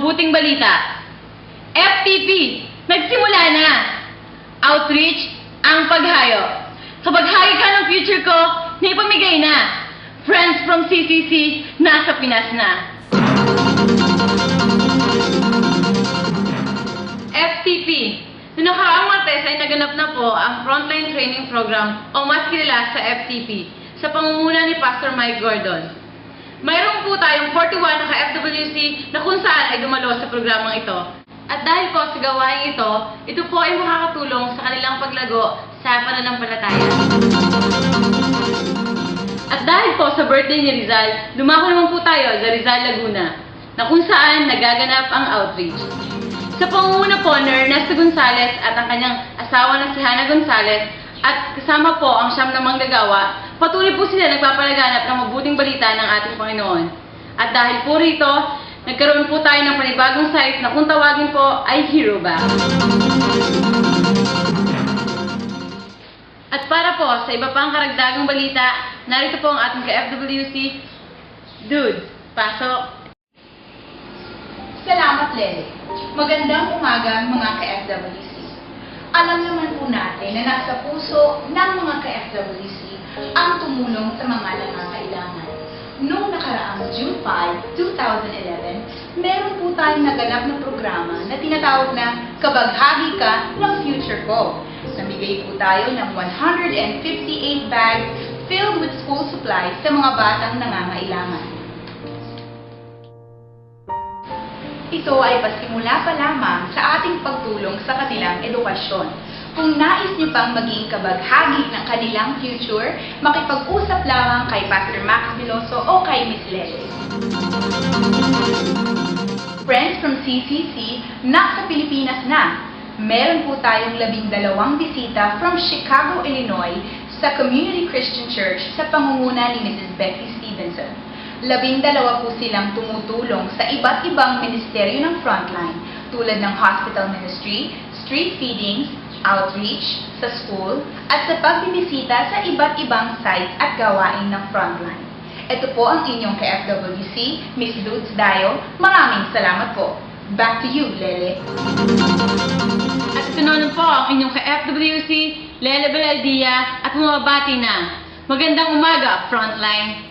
mabuting balita. FTP, nagsimula na. Outreach, ang paghayo. Kapag hayo ka ng future ko, naipamigay na. Friends from CCC, nasa Pinas na. FTP, noong nakaraang Martes ay naganap na po ang Frontline Training Program o mas kilala sa FTP sa pangunguna ni Pastor Mike Gordon. Mayroon po tayong 41 na ka-FWC na kung saan ay dumalo sa programang ito. At dahil po sa gawain ito po ay makakatulong sa kanilang paglago sa pananampalataya. At dahil po sa birthday ni Rizal, dumako naman po tayo sa Rizal, Laguna, na kung saan nagaganap ang outreach. Sa pangunguna po ni Ernesto Gonzales at ang kanyang asawa na si Hannah Gonzales at kasama po ang siyam na manggagawa, patuloy po sila nagpapalaganap ng mabuting balita ng ating Panginoon. At dahil po rito, nagkaroon po tayo ng panibagong site na kung tawagin po ay Hero Bag. At para po sa iba pang karagdagang balita, narito po ang ating ka-FWC, Dudes. Pasok! Salamat, Lele. Magandang umaga, mga ka-FWC. Alam naman po natin na nasa puso ng mga ka-FWC ang tumulong sa mga nangangailangan. Noong nakaraang June 5, 2011, meron po tayong naganap na programa na tinatawag na Kabaghagi Ka ng Future Ko. Namigay po tayo ng 158 bags filled with school supplies sa mga batang nangangailangan. Ito ay pasimula pa lamang sa ating pagtulong sa kanilang edukasyon. Kung nais niyo pang maging kabaghagi ng kanilang future, makipag-usap lamang kay Pastor Max Veloso o kay Miss Lele. Friends from CCC, nasa Pilipinas na. Meron po tayong 12 bisita from Chicago, Illinois sa Community Christian Church sa pangunguna ni Mrs. Becky Stevenson. 12 po silang tumutulong sa iba't ibang ministeryo ng frontline tulad ng hospital ministry, street feedings, outreach, sa school, at sa pagbibisita sa iba't ibang sites at gawain ng frontline. Ito po ang inyong ka-FWC, Miss Dudes Dayo. Maraming salamat po. Back to you, Lele. At ito naman po ang inyong ka-FWC, Lele Belaldia, at bumabati na. Magandang umaga, Frontline!